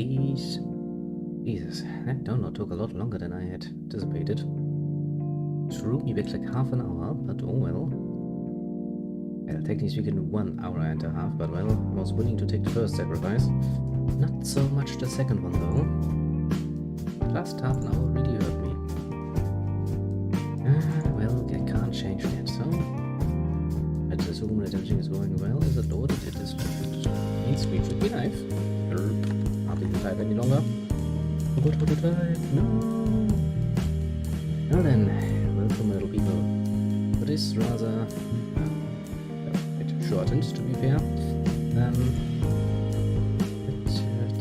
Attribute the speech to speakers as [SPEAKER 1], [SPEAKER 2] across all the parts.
[SPEAKER 1] please. Jesus, that download took a lot longer than I had anticipated. Threw me back like half an hour, but oh well. Well, technically speaking, 1 hour and a half, but well, I was willing to take the first sacrifice. Not so much the second one though. The last half an hour really hurt me. Well, I can't change that, so let's assume that everything is going well. Is it loaded? It is loaded. Means we should be live. Can't even type any longer. Forgot how to type. No. Well then, welcome little people. It is rather a bit shortened, to be fair.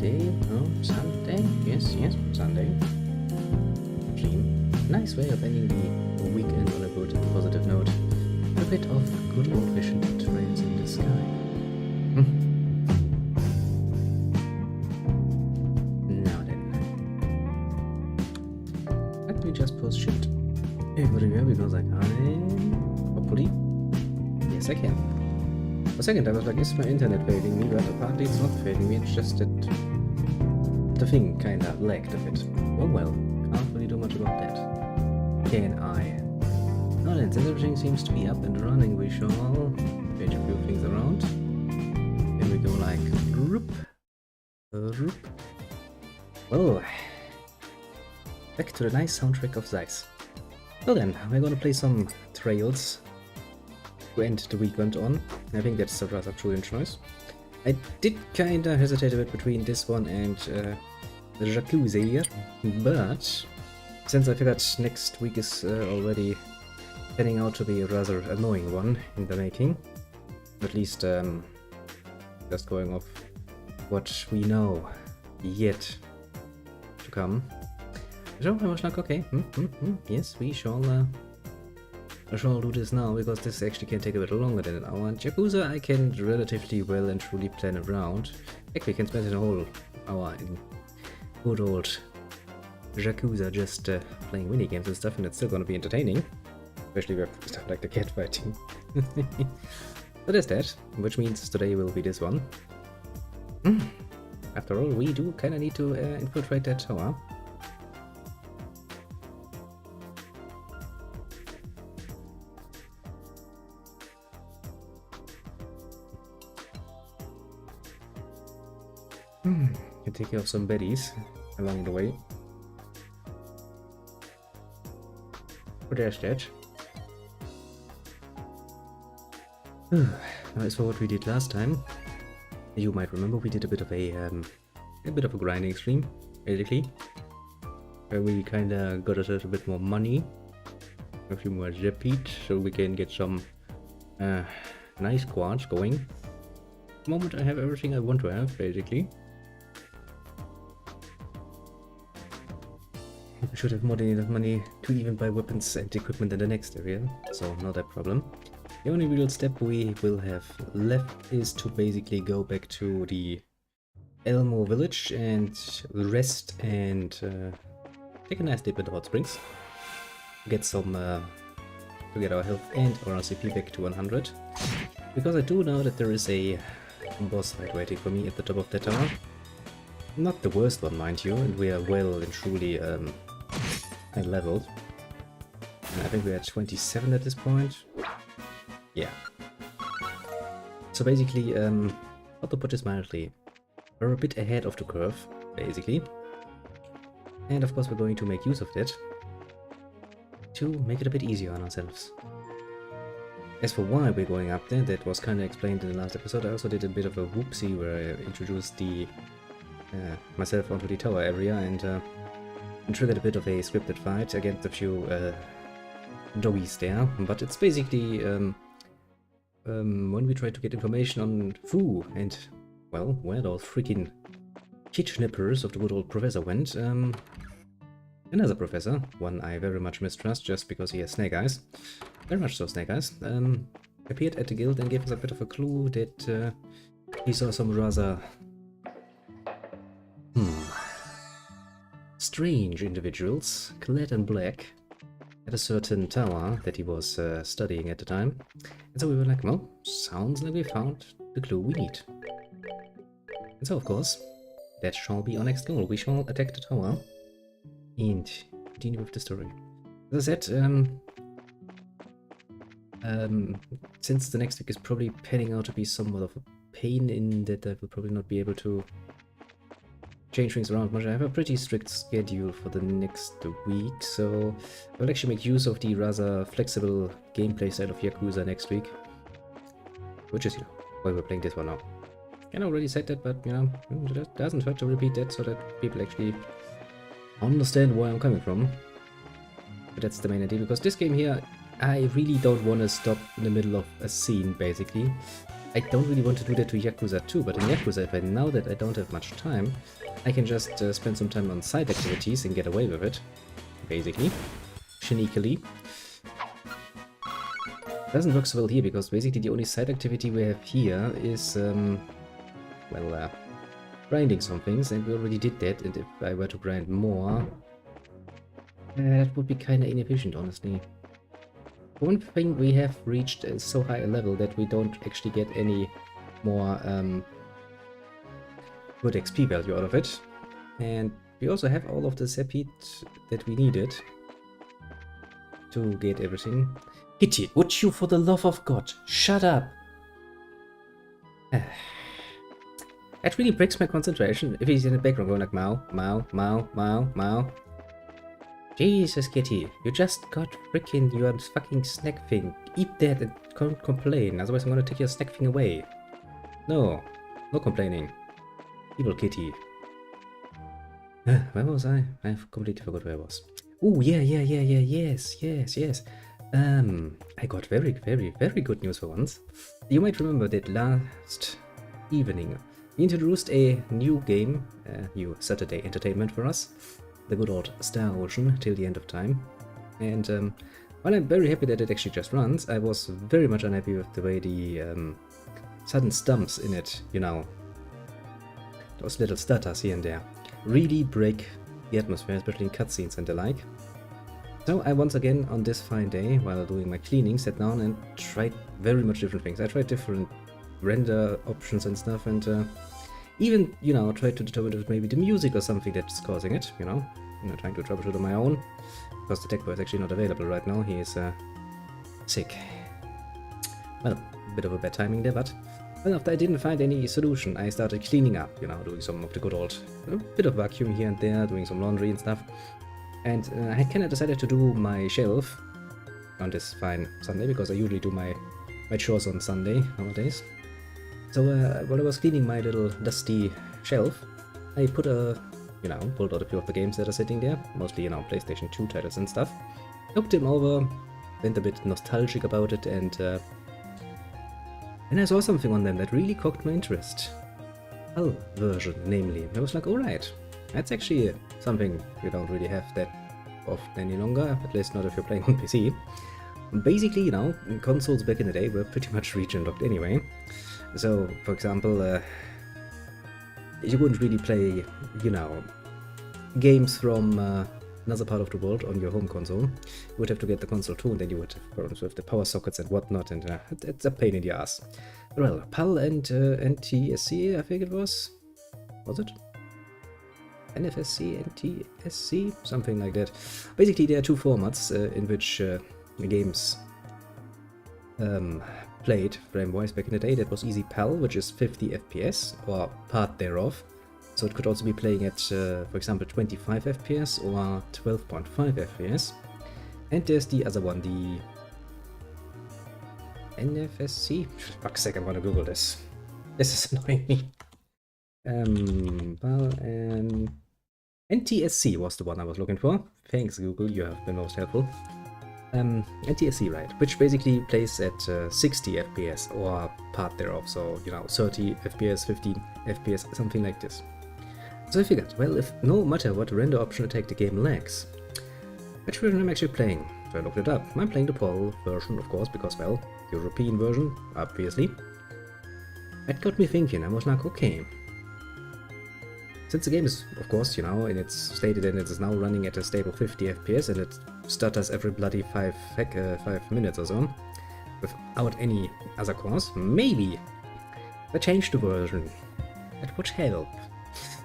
[SPEAKER 1] Day? No, Sunday? Yes, Sunday. Dream. Nice way of ending the weekend on a good and positive note. A bit of good old-fashioned trails in the sky. Now then. Let me just post shit everywhere because I can. Hopefully. Yes, I can. For a second I was like, is my internet failing me? But apparently it's not failing me, it's just that the thing kinda lagged a bit. Oh well, can't really do much about that. Can I? Now then, since everything seems to be up and running, we shall change a few things around. Here we go like roop, roop. Well, back to the nice soundtrack of Zeiss. Well then, we're gonna play some Trails to end the weekend on. I think that's a rather prudent choice. I did kinda hesitate a bit between this one and the Jacuzzi, but since I figured next week is already turning out to be a rather annoying one in the making, at least just going off what we know yet to come. So I was like, okay, yes, we shall do this now, because this actually can take a bit longer than an hour. And Yakuza I can relatively well and truly plan around. Heck, we can spend a whole hour in good old Yakuza just playing minigames and stuff, and it's still gonna be entertaining. Especially with stuff like the cat fighting. So there's that, which means today will be this one. After all, we do kinda need to infiltrate that tower. Can take care of some baddies along the way. But there's that. Now as for what we did last time, you might remember we did a bit of a grinding stream, basically, where we kinda got a little bit more money, a few more repeat, so we can get some nice quads going. At the moment I have everything I want to have, basically. We should have more than enough money to even buy weapons and equipment in the next area, so not a problem. The only real step we will have left is to basically go back to the Elmo village and rest and take a nice dip in the hot springs. Get some, to get our health and our RCP back to 100. Because I do know that there is a boss fight waiting for me at the top of that tower. Not the worst one, mind you, and we are well and truly high leveled. And I think we're at 27 at this point. Yeah. So basically, how to put this mildly, we're a bit ahead of the curve, basically. And of course we're going to make use of that to make it a bit easier on ourselves. As for why we're going up there, that was kind of explained in the last episode. I also did a bit of a whoopsie where I introduced the myself onto the tower area and triggered a bit of a scripted fight against a few doggies there. But it's basically when we try to get information on Fu and, well, where those freaking kitschnippers of the good old professor went. Another professor, one I very much mistrust just because he has snake eyes, very much so snake eyes, appeared at the guild and gave us a bit of a clue that he saw some rather strange individuals, clad in black, at a certain tower that he was studying at the time. And so we were like, well, sounds like we found the clue we need. And so, of course, that shall be our next goal. We shall attack the tower and continue with the story. As I said, since the next week is probably panning out to be somewhat of a pain in that I will probably not be able to change things around much. I have a pretty strict schedule for the next week, so I will actually make use of the rather flexible gameplay style of Yakuza next week, which is, why we're playing this one now. I already said that, but, it doesn't hurt to repeat that so that people actually understand where I'm coming from. But that's the main idea, because this game here, I really don't want to stop in the middle of a scene, basically. I don't really want to do that to Yakuza 2, but in Yakuza, if I know that I don't have much time, I can just spend some time on side activities and get away with it, basically. Sneakily. Doesn't work so well here, because basically the only side activity we have here is, grinding some things, and we already did that, and if I were to grind more, that would be kinda inefficient, honestly. One thing, we have reached so high a level that we don't actually get any more good XP value out of it. And we also have all of the Sepit that we needed to get everything. Kitty, would you for the love of God, shut up! That really breaks my concentration if he's in the background going like Mao, Mao, Mao, Mao, Mao. Jesus, Kitty, you just got freaking your fucking snack thing. Eat that and don't complain, otherwise I'm gonna take your snack thing away. No, no complaining. Evil Kitty. Where was I? I've completely forgot where I was. Oh, yes. I got very good news for once. You might remember that last evening we introduced a new game, new Saturday entertainment for us. The good old Star Ocean till the end of time. And while I'm very happy that it actually just runs, I was very much unhappy with the way the sudden stumps in it, those little stutters here and there, really break the atmosphere, especially in cutscenes and the like. So I once again, on this fine day, while doing my cleaning, sat down and tried very much different things. I tried different render options and stuff, and even, tried to determine if maybe the music or something that's causing it, trying to troubleshoot on my own, because the tech boy is actually not available right now. He is sick. Well, a bit of a bad timing there, but well, after I didn't find any solution, I started cleaning up, doing some of the good old, bit of vacuum here and there, doing some laundry and stuff. And I kind of decided to do my shelf on this fine Sunday, because I usually do my chores on Sunday nowadays. So while I was cleaning my little dusty shelf, I put pulled out a few of the games that are sitting there, mostly, PlayStation 2 titles and stuff. Looked them over, went a bit nostalgic about it, and I saw something on them that really caught my interest. PAL version, namely. I was like, alright, that's actually something you don't really have that often any longer, at least not if you're playing on PC. Basically, consoles back in the day were pretty much region locked anyway. So, for example, you wouldn't really play, games from another part of the world on your home console. You would have to get the console too, and then you would have problems with the power sockets and whatnot, and it's a pain in the ass. Well, PAL and NTSC, I think it was. Was it? NFSC, NTSC? Something like that. Basically, there are two formats in which games played frame-wise back in the day. That was easy PAL, which is 50 FPS, or part thereof. So it could also be playing at, for example, 25 FPS or 12.5 FPS. And there's the other one, the NFSC? Fuck's sake, I'm gonna Google this. This is annoying me. PAL and NTSC was the one I was looking for. Thanks, Google, you have been most helpful. NTSC, right, which basically plays at 60 FPS or part thereof, so 30 FPS, 15 FPS, something like this. So I figured, well, if no matter what render option attack the game lacks, which version I'm actually playing? So I looked it up. I'm playing the PAL version, of course, because, well, European version, obviously. That got me thinking. I was like, okay. Since the game is, of course, and it's stated that it is now running at a stable 50 FPS and it stutters every bloody 5 minutes or so, without any other cause, maybe I change the version. That would help.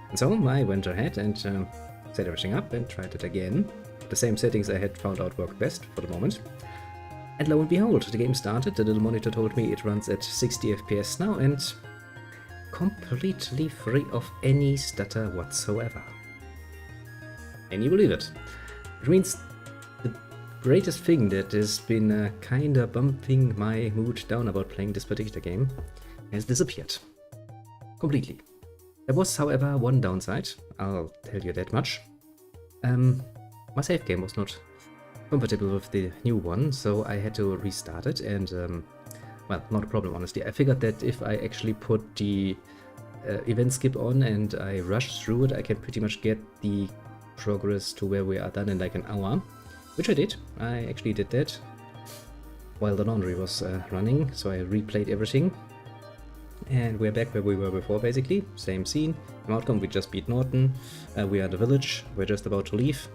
[SPEAKER 1] And so I went ahead and set everything up and tried it again. The same settings I had found out worked best for the moment. And lo and behold, the game started, the little monitor told me it runs at 60 FPS now and completely free of any stutter whatsoever. Can you believe it? Which means the greatest thing that has been kinda bumping my mood down about playing this particular game has disappeared. Completely. There was, however, one downside, I'll tell you that much. My save game was not compatible with the new one, so I had to restart it, and well, not a problem honestly. I figured that if I actually put the event skip on and I rush through it, I can pretty much get the progress to where we are done in like an hour, which I did. I actually did that while the laundry was running, so I replayed everything. And we're back where we were before, basically. Same scene. Outcome, we just beat Norton. We are in the village. We're just about to leave.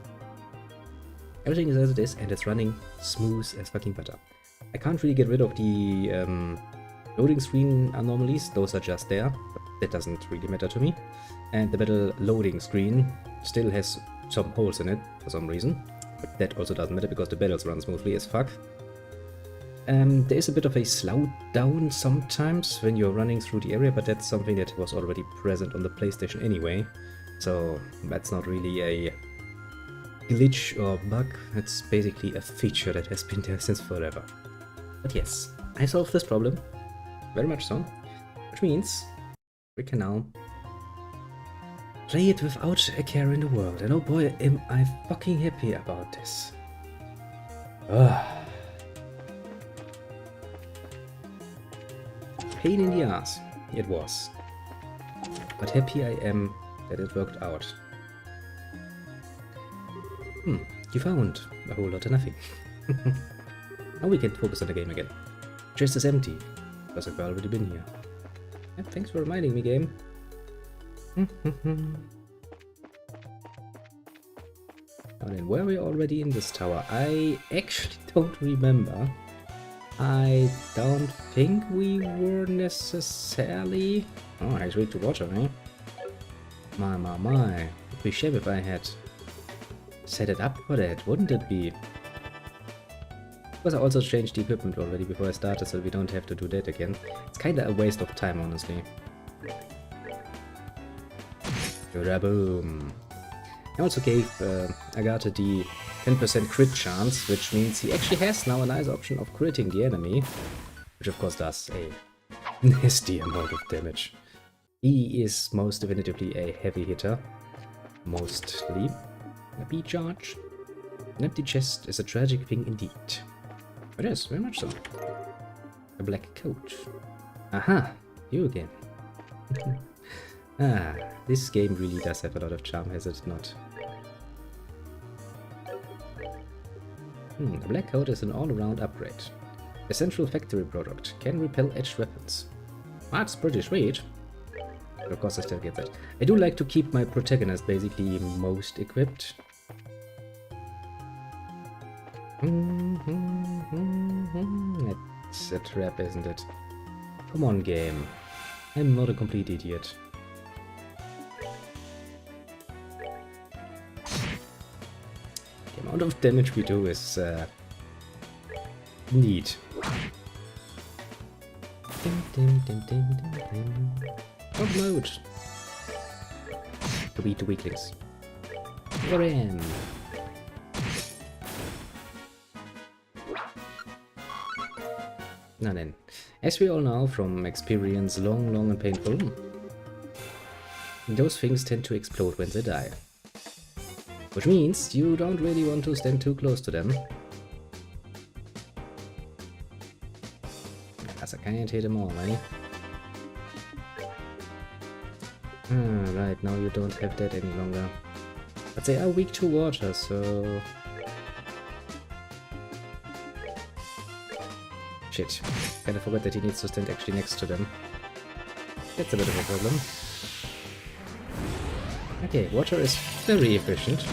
[SPEAKER 1] Everything is as it is, and it's running smooth as fucking butter. I can't really get rid of the loading screen anomalies. Those are just there. But that doesn't really matter to me. And the battle loading screen still has some holes in it for some reason. But that also doesn't matter because the battles run smoothly as fuck. There is a bit of a slowdown sometimes when you're running through the area, but that's something that was already present on the PlayStation anyway. So that's not really a glitch or bug, it's basically a feature that has been there since forever. But yes, I solved this problem, very much so, which means we can now play it without a care in the world, and oh boy am I fucking happy about this. Pain in the ass, it was. But happy I am that it worked out. You found a whole lot of nothing. Now we can focus on the game again. Chest is empty, because I've already been here. Yeah, thanks for reminding me, game. Now then, were we already in this tower? I actually don't remember. I don't think we were necessarily... Oh, I weak to water, eh? My. It'd be shame if I had set it up for that, wouldn't it be? Because I also changed the equipment already before I started, so we don't have to do that again. It's kinda a waste of time, honestly. Boom. I also gave Agatha the 10% crit chance, which means he actually has now a nice option of critting the enemy, which of course does a nasty amount of damage. He is most definitively a heavy hitter, mostly. A beat charge. An empty chest is a tragic thing indeed. It is, very much so. A black coat. Aha! You again. This game really does have a lot of charm, has it not? A black coat is an all-around upgrade. Essential factory product. Can repel edged weapons. That's pretty sweet. But of course I still get that. I do like to keep my protagonist basically most equipped. That's a trap, isn't it? Come on, game. I'm not a complete idiot. The amount of damage we do is neat. What mode? To beat the weaklings. You're in. Now then, as we all know from experience long and painful, those things tend to explode when they die. Which means you don't really want to stand too close to them. As I can't hit them all, eh? Right, now you don't have that any longer. But they are weak to water, so... Shit. Kinda forgot that he needs to stand actually next to them. That's a bit of a problem. Okay, water is very efficient.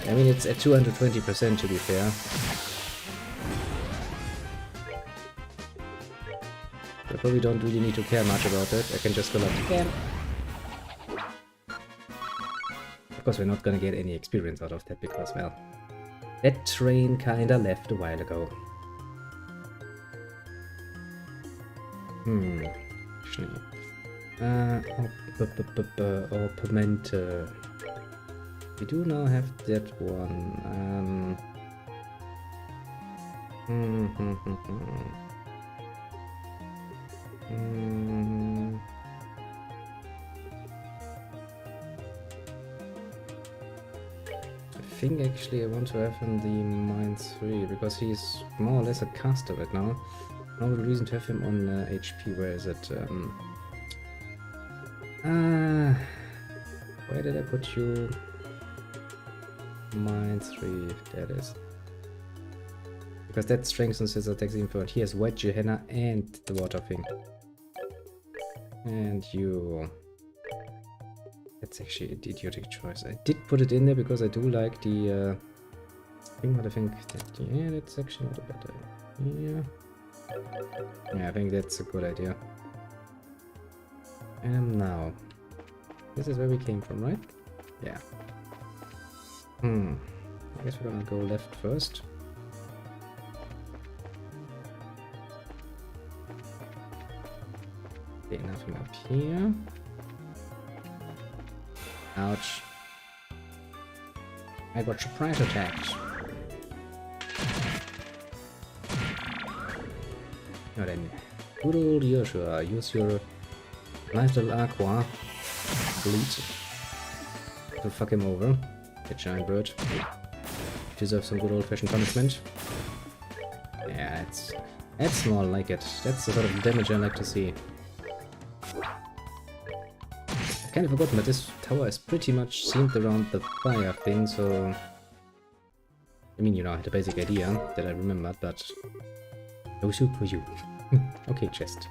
[SPEAKER 1] I mean, it's at 220% to be fair. probably don't really need to care much about that. I can just go like, yeah. Of course, we're not gonna get any experience out of that because, well, that train kinda left a while ago. Actually. Pimenta. We do now have that one. I think actually I want to have him the mine 3 because he's more or less a caster right now. No reason to have him on HP. Where is it? Where did I put you? Mine 3. There it is. Because that strengthens his attacks even further. He has White Gehenna and the water thing. And you... That's actually an idiotic choice. I did put it in there because I do like the thing, but I think that, yeah, that's actually not a bad idea. Yeah, I think that's a good idea. Now, this is where we came from, right? Yeah. I guess we're gonna go left first. Okay, nothing up here. Ouch. I got surprise attacks. Now then, good old Yoshua, use your nice little aqua bleed to fuck him over. That giant bird. Deserves some good old fashioned punishment. Yeah, that's more like it. That's the sort of damage I like to see. I've kind of forgotten, but this tower is pretty much themed around the fire thing, so... I mean, you know, I had a basic idea that I remembered, but... No soup for you. Okay, chest.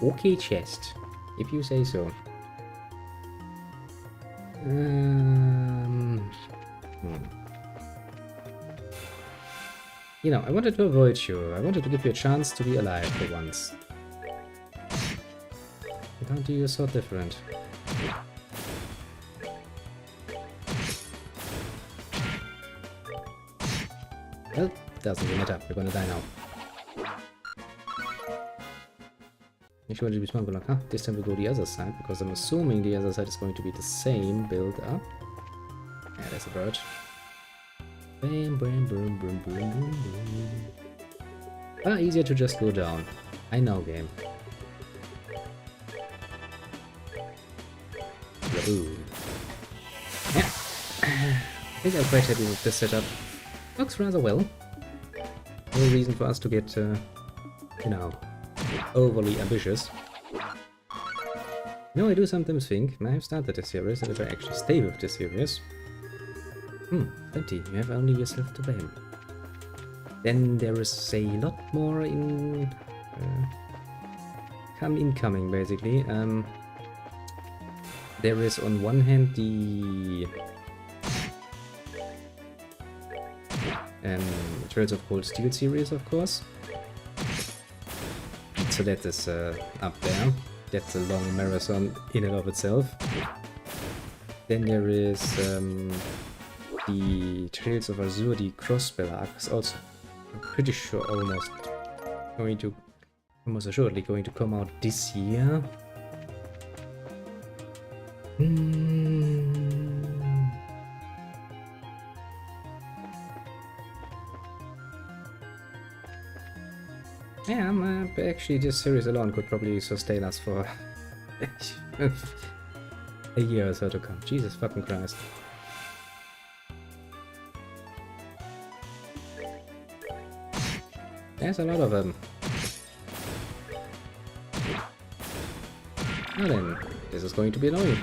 [SPEAKER 1] Okay, chest. If you say so. You know, I wanted to avoid you. I wanted to give you a chance to be alive for once. Why can't you so different? Well, doesn't really matter. We're gonna die now. Actually, want to be smart, like, huh? This time we go the other side, because I'm assuming the other side is going to be the same build up. Yeah, there's a bird. Bam, bam, boom, boom, boom, boom, boom. Ah, easier to just go down. I know, game. Boom. Yeah. I think I'm quite happy with this setup. Works rather well. No reason for us to get, you know, overly ambitious. No, I do sometimes think, I have started this series, and if I actually stay with this series... plenty, you have only yourself to blame. Then there is a lot more in... incoming, basically. There is on one hand the... Trails of Cold Steel series, of course. So that is up there. That's a long marathon in and of itself. Then there is the Trails of Azure, the Crossbell arc is also, I'm pretty sure, almost assuredly going to come out this year. Yeah, actually this series alone could probably sustain us for a year or so to come. Jesus fucking Christ. There's a lot of them. Now then, this is going to be annoying.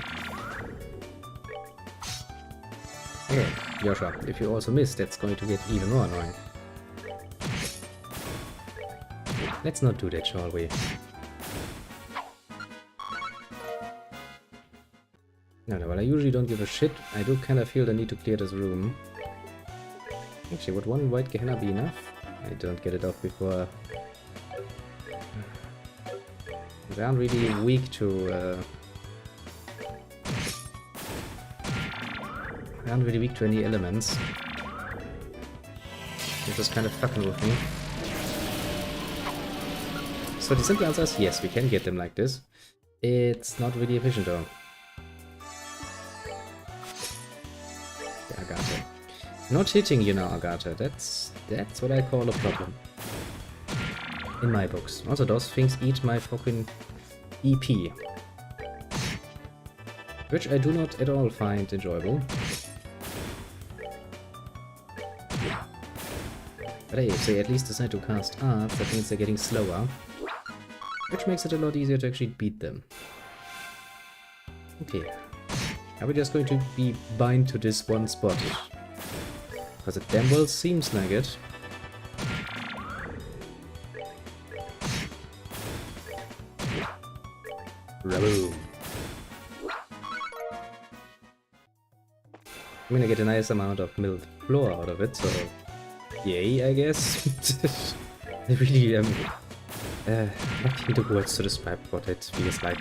[SPEAKER 1] Okay, Joshua, if you also miss, that's going to get even more annoying. Let's not do that, shall we? No, well, I usually don't give a shit. I do kind of feel the need to clear this room. Actually, would one White Gehenna be enough? I don't get it off before... They aren't really weak to... they aren't really weak to any elements. They're just kind of fucking with me. So the simple answer is yes, we can get them like this. It's not really efficient though. Agata. Not hitting you now, Agata. That's what I call a problem. In my books. Also, those things eat my fucking EP. Which I do not at all find enjoyable. But hey, if they at least decide to cast arts, that means they're getting slower. Which makes it a lot easier to actually beat them. Okay. Are we just going to be bind to this one spot? Because it damn well seems like it. Raboom. I'm gonna get a nice amount of milled floor out of it, so yay, I guess. I really am not into words to describe what it feels like.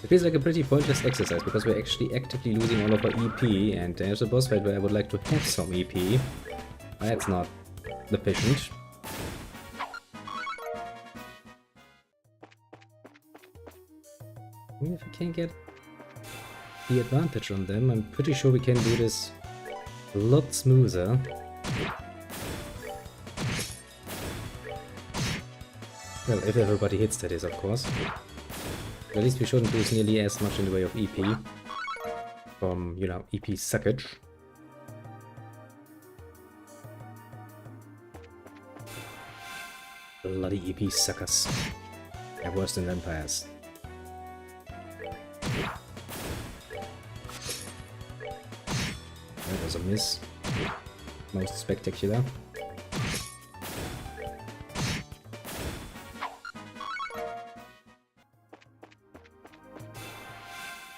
[SPEAKER 1] It feels like a pretty pointless exercise because we're actually actively losing all of our EP, and there's a boss fight where I would like to have some EP. That's not efficient. I mean, if we can get the advantage on them, I'm pretty sure we can do this a lot smoother. Well, if everybody hits, that is, of course. At least we shouldn't lose nearly as much in the way of EP. From, you know, EP suckage. Bloody EP suckers. They're worse than vampires. That was a miss. Most spectacular.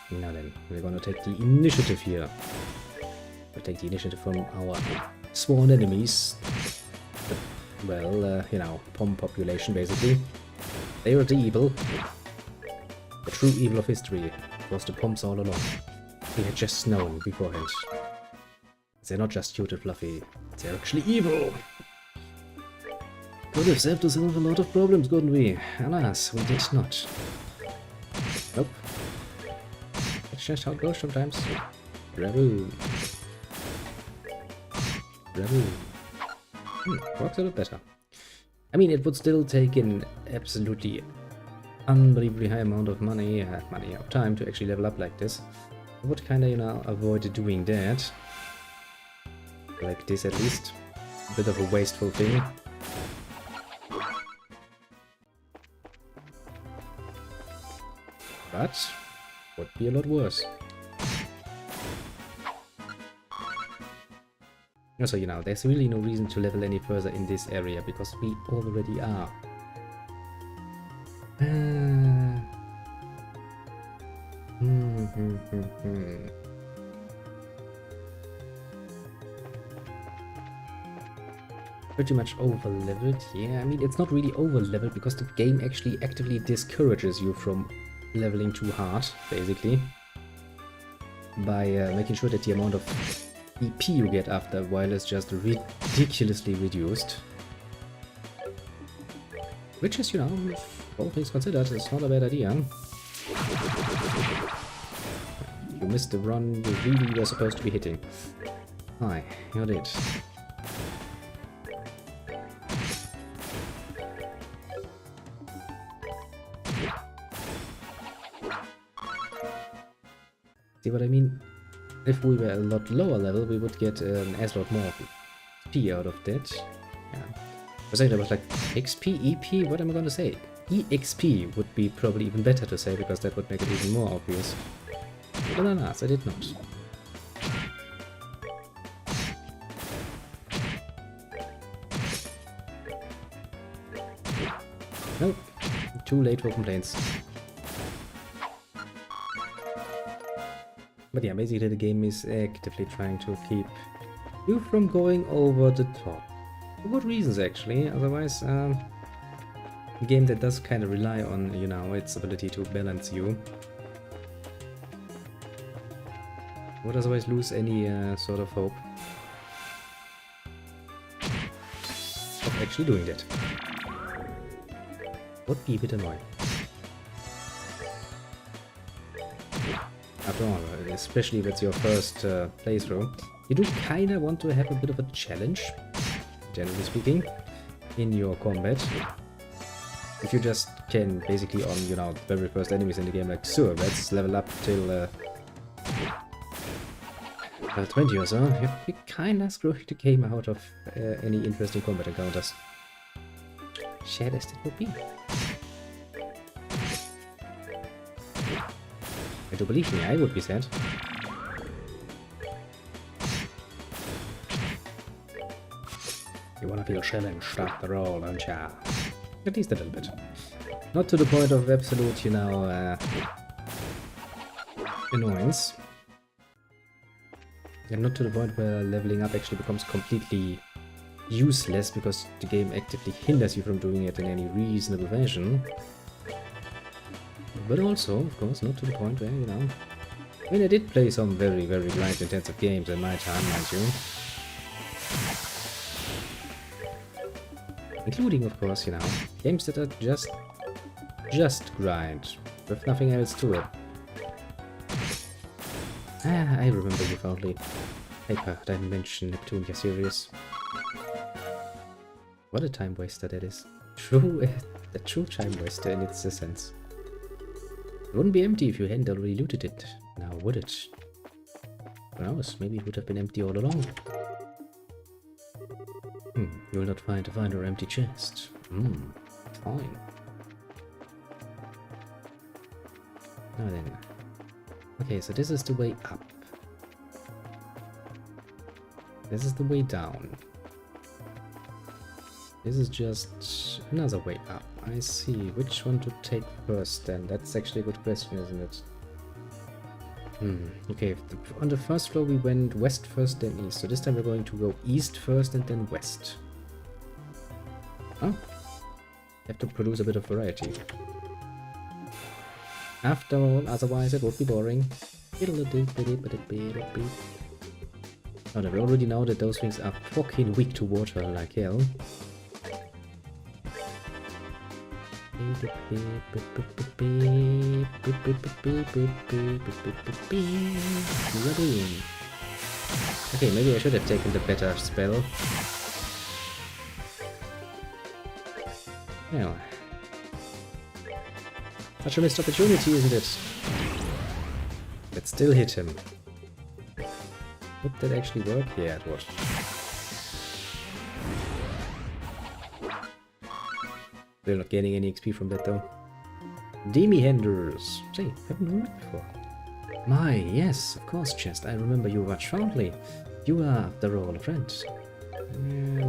[SPEAKER 1] Now then, we're gonna take the initiative here. We'll take the initiative from our sworn enemies. Well, you know, pom population basically. They were the evil. The true evil of history. It was the Poms all along. We had just known beforehand. They're not just cute and fluffy, they're actually evil! Could have saved ourselves a lot of problems, couldn't we? Alas, we did not. Nope. That's just how it goes sometimes. Bravo! Bravo! Works a lot better. I mean, it would still take an absolutely unbelievably high amount of money, of time to actually level up like this. I would kinda, you know, avoid doing that. Like this at least. A bit of a wasteful thing. But would be a lot worse. Also, you know, there's really no reason to level any further in this area because we already are. Pretty much over-leveled, yeah. I mean, it's not really over-leveled because the game actually actively discourages you from leveling too hard, basically. By making sure that the amount of EP you get after a while is just ridiculously reduced. Which is, you know, all things considered, it's not a bad idea. You missed the run you really were supposed to be hitting. Hi, you did. See what I mean? If we were a lot lower level, we would get as lot more XP out of that. Yeah. I was saying that was like XP, EP, what am I gonna say? EXP would be probably even better to say, because that would make it even more obvious. But alas, I did not. Nope. Too late for complaints. But yeah, basically the game is actively trying to keep you from going over the top. For good reasons, actually. Otherwise, A game that does kind of rely on, you know, its ability to balance you. Would otherwise lose any sort of hope of actually doing that. Would be a bit annoying. After all, especially if it's your first playthrough, you do kinda want to have a bit of a challenge, generally speaking, in your combat. If you just can basically on, you know, the very first enemies in the game, like, sure, let's level up till 20 or so, you kinda screwing the game out of any interesting combat encounters. Sad as it would be. Do believe me, I would be sad. You wanna feel challenged after all, don't ya? At least a little bit. Not to the point of absolute, you know, annoyance. And not to the point where leveling up actually becomes completely useless because the game actively hinders you from doing it in any reasonable fashion. But also, of course, not to the point where, you know... I mean, I did play some very, very grind-intensive games in my time, mind you. Including, of course, you know, games that are just grind, with nothing else to it. Ah, I remember you fondly. Hyper Dimension Neptunia series. What a time waster that is. True, a true time waster in its sense. It wouldn't be empty if you hadn't already looted it, now would it? Who knows, maybe it would have been empty all along. You will not find a find or empty chest. Fine. Now then. Okay, so this is the way up. This is the way down. This is just another way up. I see. Which one to take first then? That's actually a good question, isn't it? Okay, on the first floor we went west first, then east. So this time we're going to go east first and then west. Oh. Have to produce a bit of variety. After all, otherwise it would be boring. Oh, we already know that those things are fucking weak to water like hell. Okay, maybe I should have taken the better spell. Well, such a missed opportunity, isn't it? Let's still hit him. Would that actually work? Yeah, it would. Still not getting any XP from that though. Demi-Henders! Say, haven't heard it before. My, yes, of course, Chest. I remember you much fondly. You are, after all, a friend.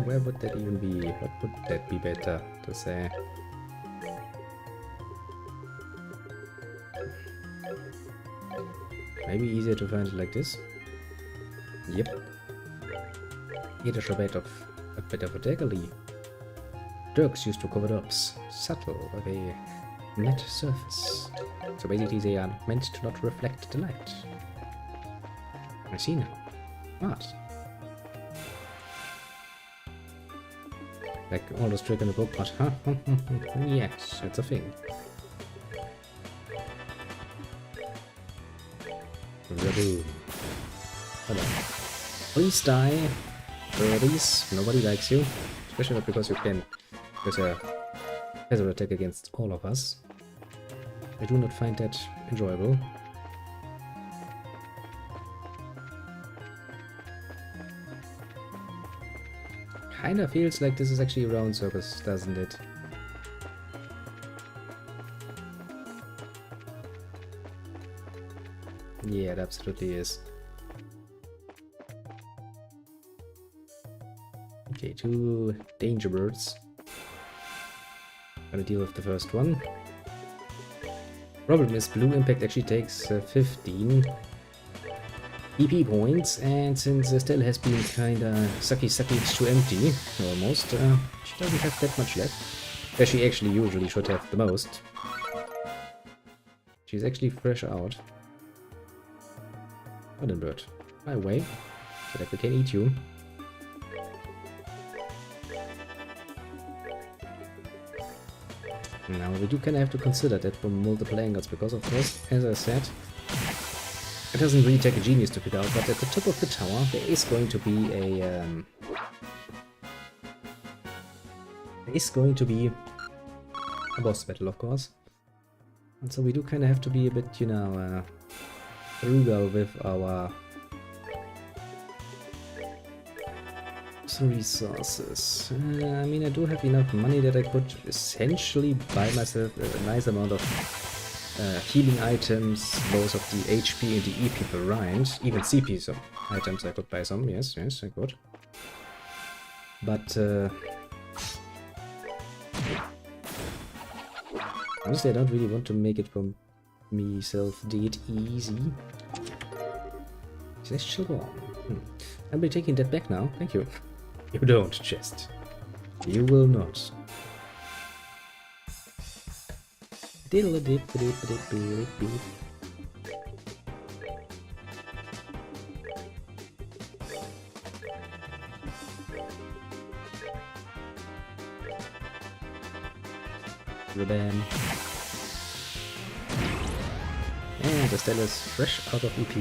[SPEAKER 1] Where would that even be? What would that be better to say? Maybe easier to find it like this. Yep. It is a bit of a daggerly. Dirks used to cover ups, subtle with a matte surface. So basically they are meant to not reflect the light. I see now. What? Like all those trick in the book, but huh? Yes, it's a thing. Raboom. Hello. Please die. Birdies. Nobody likes you. Especially not because you can. There's a hazard attack against all of us. I do not find that enjoyable. Kinda feels like this is actually a round circus, doesn't it? Yeah, it absolutely is. Okay, 2 danger birds. Gonna deal with the first one. Problem is, Blue Impact actually takes 15 EP points, and since Estelle has been kinda sucky to empty, almost, she doesn't have that much left. Where she actually usually should have the most. She's actually fresh out. Golden bird. Fly away, so that we can eat you. Now we do kind of have to consider that from multiple angles, because of course, as I said, it doesn't really take a genius to figure out, but at the top of the tower there is going to be a boss battle, of course. And so we do kind of have to be a bit, you know, frugal with our resources. I mean, I do have enough money that I could essentially buy myself a nice amount of healing items, both of the HP and the EP variant. Even CP some items I could buy some, yes, I could. But honestly, I don't really want to make it for myself dead easy. Celestial Warm. I'll be taking that back now, thank you. You don't, chest. You will not. Diddle dip dip dip dip dip. Bam. And the Stella is fresh out of EP.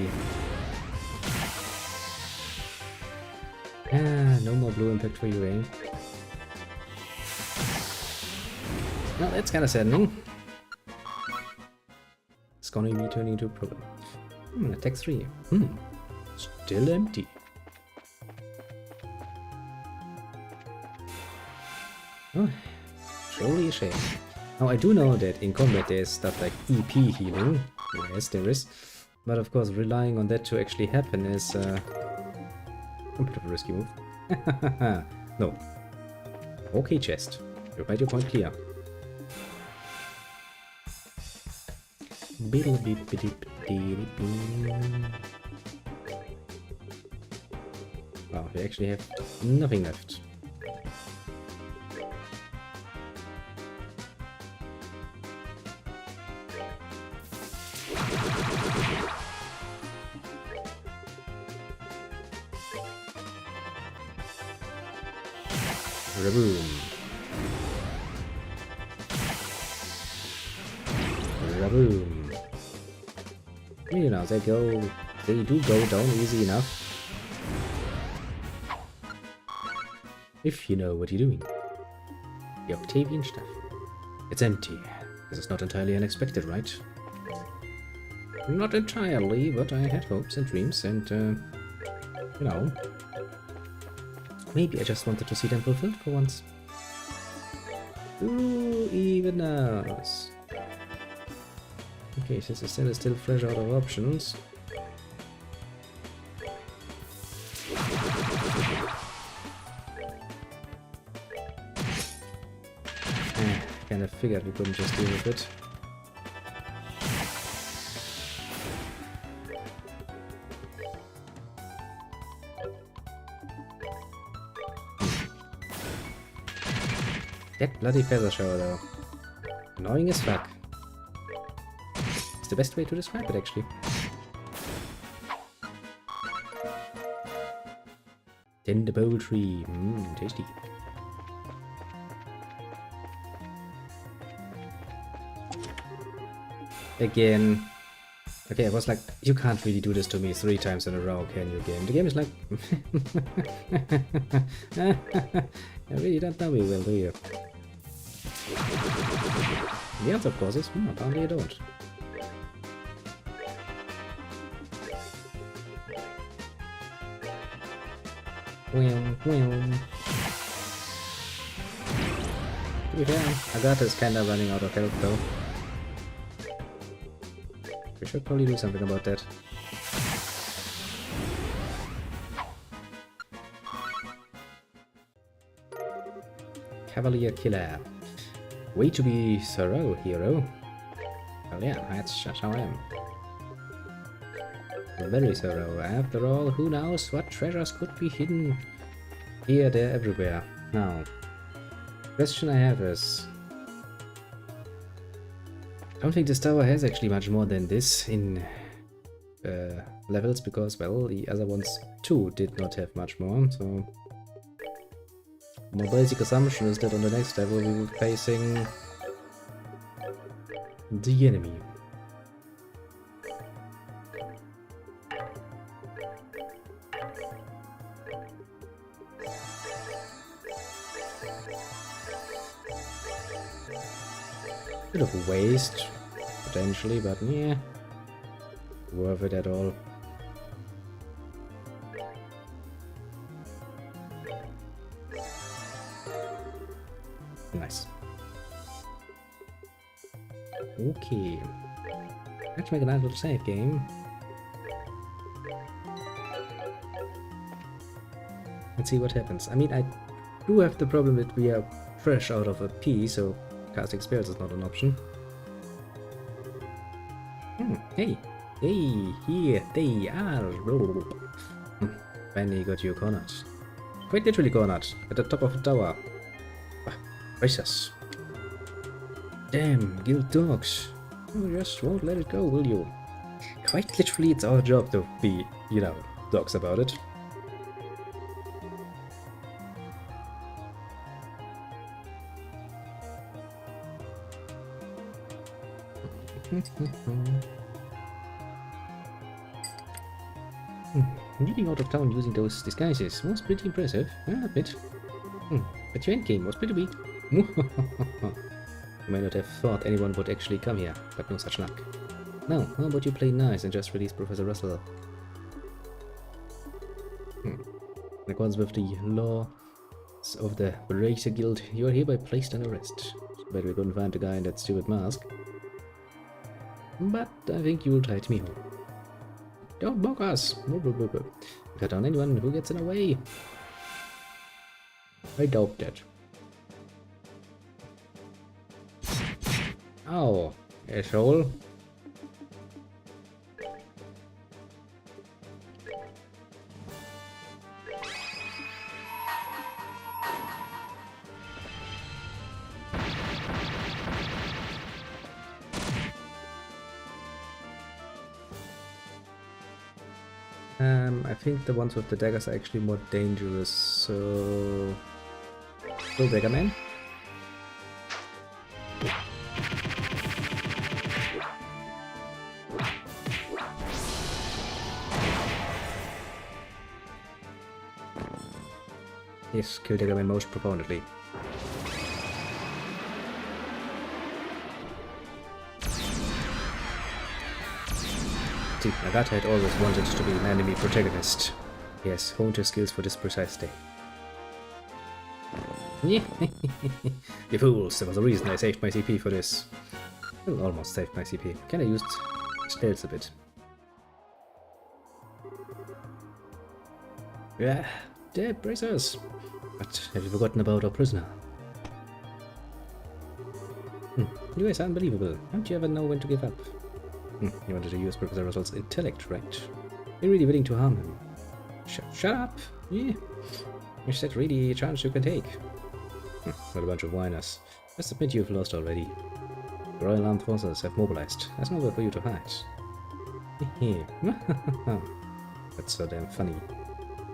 [SPEAKER 1] Ah, no more blue impact for you, eh? Well, that's kind of saddening. It's gonna be turning into a problem. Attack 3. Still empty. Oh, surely a shame. Now, I do know that in combat there's stuff like EP healing. Yes, there is. But of course, relying on that to actually happen is a bit of a risky move. No. Okay, chest. You've made your point clear. Wow, we actually have nothing left. Raboom. Raboom. You know, they do go down easy enough. If you know what you're doing. The Octavian stuff. It's empty. This is not entirely unexpected, right? Not entirely, but I had hopes and dreams and, you know, maybe I just wanted to see them fulfilled for once. Who even knows? Okay, since the cell is still fresh out of options. Kind of figured we couldn't just deal with it. That bloody feather shower though. Annoying as fuck. It's the best way to describe it actually. Tender poultry. Tasty. Again. Okay, I was like, you can't really do this to me 3 times in a row, can you, game? The game is like... I really don't know me well, do you? The answer, of course, is, apparently I don't. To be fair, Agatha is kinda running out of health though. We should probably do something about that. Cavalier Killer. Way to be thorough, hero. Well, yeah, that's just how I am. Very thorough. After all, who knows what treasures could be hidden here, there, everywhere. Now, question I have is, I don't think this tower has actually much more than this in levels, because, well, the other ones too did not have much more, so... My basic assumption is that on the next level we will be facing the enemy. Bit of a waste, potentially, but yeah, worth it at all. Nice. Okay. Let's make a nice little save game. Let's see what happens. I mean, I do have the problem that we are fresh out of a P, so casting spells is not an option. Hey! Hey! Here they are! Finally got you cornered. Quite literally cornered, at the top of the tower. Precious. Damn, guild dogs. You just won't let it go, will you? Quite literally, it's our job to be, you know, dogs about it. Leaving out of town using those disguises was pretty impressive, I admit. But your endgame was pretty weak. You may not have thought anyone would actually come here, but no such luck. Now, how about you play nice and just release Professor Russell? In accordance with the laws of the Racer Guild, you are hereby placed under arrest. But we couldn't find the guy in that stupid mask. But I think you'll tide me home. Don't mock us! Cut down anyone who gets in the way. I doubt that. Ow, asshole. I think the ones with the daggers are actually more dangerous, so... Go Dagger Man. Yes, kill Dagger Man most profoundly. See, Nagata had always wanted to be an enemy protagonist. He has honed his skills for this precise day. You fools, there was a reason I saved my CP for this. Well, almost saved my CP. Kinda used stealth a bit. Yeah, dead bracers. But have you forgotten about our prisoner? You guys are unbelievable. Don't you ever know when to give up? You wanted to use Professor Russell's intellect, right? You're really willing to harm him. Shut up! Yeah. Is that really a chance you can take? What a bunch of whiners. Just admit you've lost already. The Royal Armed Forces have mobilized. There's nowhere for you to hide. That's so damn funny.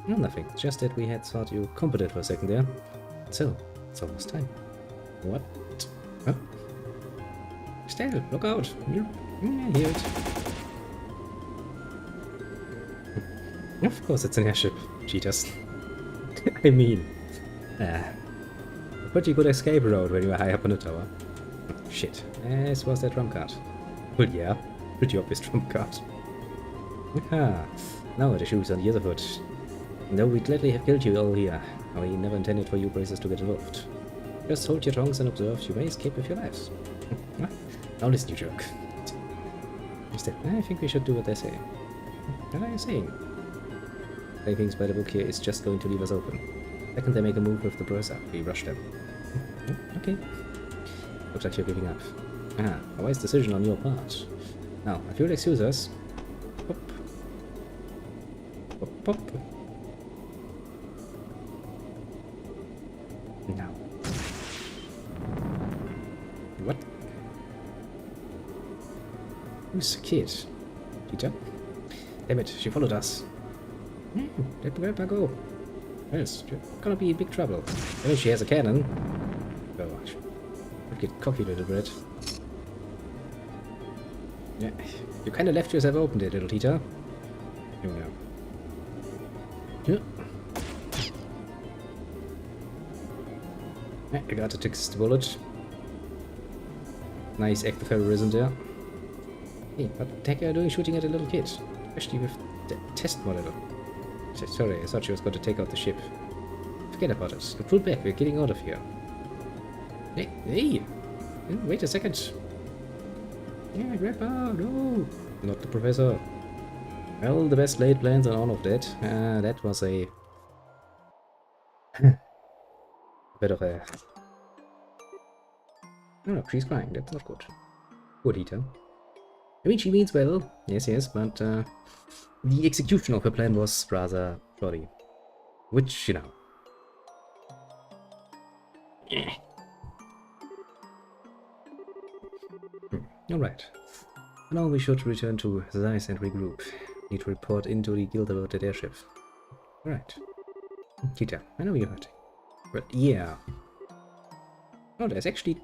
[SPEAKER 1] No, nothing. Just that we had thought you competent for a second there. So, it's almost time. What? Huh? Stell, look out! I hear it. Of course it's an airship. Cheaters. I mean... a pretty good escape route when you were high up on the tower. Shit. This was that trump card. Well, yeah. Pretty obvious trump card. Aha. Now the shoe's on the other foot. Though we'd gladly have killed you all here, we never intended for you bracers to get involved. Just hold your tongues and observe. You may escape with your lives. Now listen, you jerk. Instead, I think we should do what they say. What are you saying? Playing things by the book here is just going to leave us open. The second they make a move with the browser, we rush them. Okay. Looks like you're giving up. Ah, a wise decision on your part. Now, if you'll excuse us... Pop. Pop, pop. Now. What? Who's the kid? Peter? Damn it, she followed us. Let Grandpa go. Yes, you're gonna be in big trouble. I mean, she has a cannon. Oh, should get cocky, little bit. Yeah, you kind of left yourself open there, little Tita. Oh no. Yeah. I got to fix the bullet. Nice act of heroism there. Hey, what the heck are you doing shooting at a little kid? Especially with the test model. Sorry, I thought she was going to take out the ship. Forget about it. Pull back, we're getting out of here. Hey! Wait a second. Yeah, Grandpa, no! Not the professor. Well, the best laid plans and all of that. That was a bit of a... Oh, she's crying. That's not good. Poor Dita. I mean, she means well. Yes, but the execution of her plan was rather shoddy. Which, you know... Alright. Now we should return to Zeiss and regroup. Need to report into the guild about that airship. Alright. Tita, I know you're hurting. But yeah. Oh, there's actually...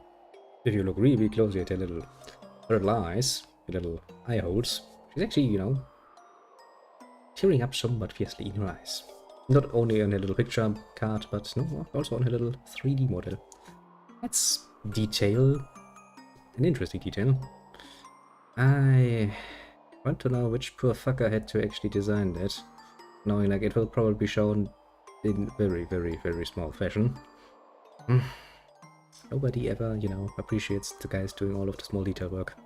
[SPEAKER 1] If you look really closely at her little eyes, her little eye holes, she's actually, you know, tearing up somewhat fiercely in her eyes. Not only on her little picture card, but no, also on her little 3D model. That's detail. An interesting detail. I want to know which poor fucker had to actually design that. Knowing like it will probably be shown in very small fashion. Nobody ever, you know, appreciates the guys doing all of the small detail work.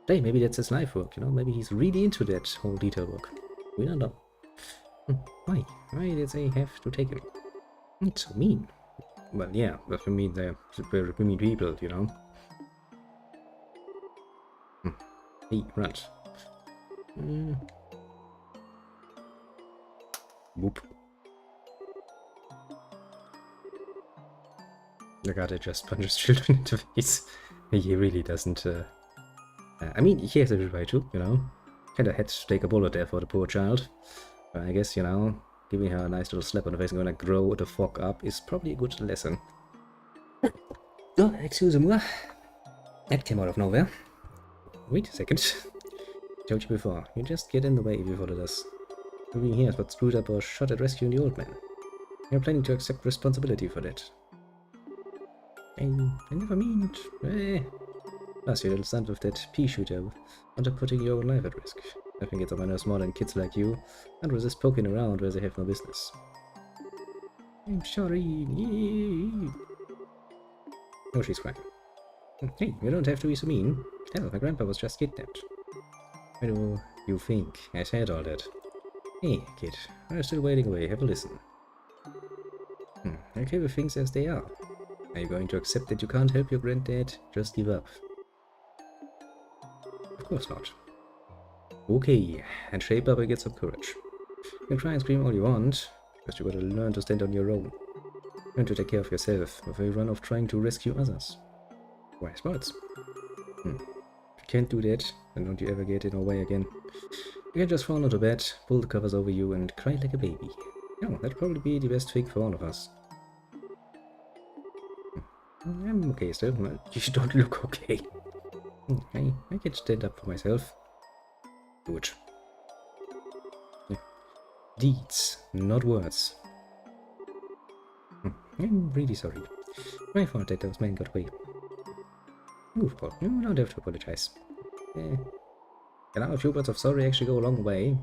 [SPEAKER 1] Hey, maybe that's his life work, you know? Maybe he's really into that whole detail work. We don't know. Why? Why did they have to take him? It's so mean. Well, yeah, but I mean, they're very mean people, you know? Hey, right. Whoop. The guy that just punches children into the face. He really doesn't, I mean, he has every right to, you know? Kinda had to take a bullet there for the poor child. But I guess, you know, giving her a nice little slap on the face and gonna grow the fuck up is probably a good lesson. Oh, excuse-moi. That came out of nowhere. Wait a second. Told you before, you just get in the way if you followed us. Being here is what screwed up our shot at rescuing the old man. You're planning to accept responsibility for that. I never meant. Plus, you little son with that pea shooter under putting your own life at risk. I think it's on my nerves more than kids like you and resist poking around where they have no business. I'm sorry. Oh, she's crying. Hey, you don't have to be so mean. Hell, my grandpa was just kidnapped. Why do you think I said all that? Hey, kid, I'm still waiting away. Have a listen. Okay with things as they are. Are you going to accept that you can't help your granddad? Just give up. Of course not. Okay, and shape up and get some courage. You can try and scream all you want, but you gotta learn to stand on your own. Learn to take care of yourself before you run off trying to rescue others. Wise words. If you can't do that, then don't you ever get in our way again. You can just fall into bed, pull the covers over you, and cry like a baby. No, that'd probably be the best thing for all of us. I'm okay still. You don't look okay. I can stand up for myself. Good. Yeah. Deeds, not words. I'm really sorry. My fault that those men got away. Oof, Paul, you don't have to apologize. And a few words of sorry actually go a long way.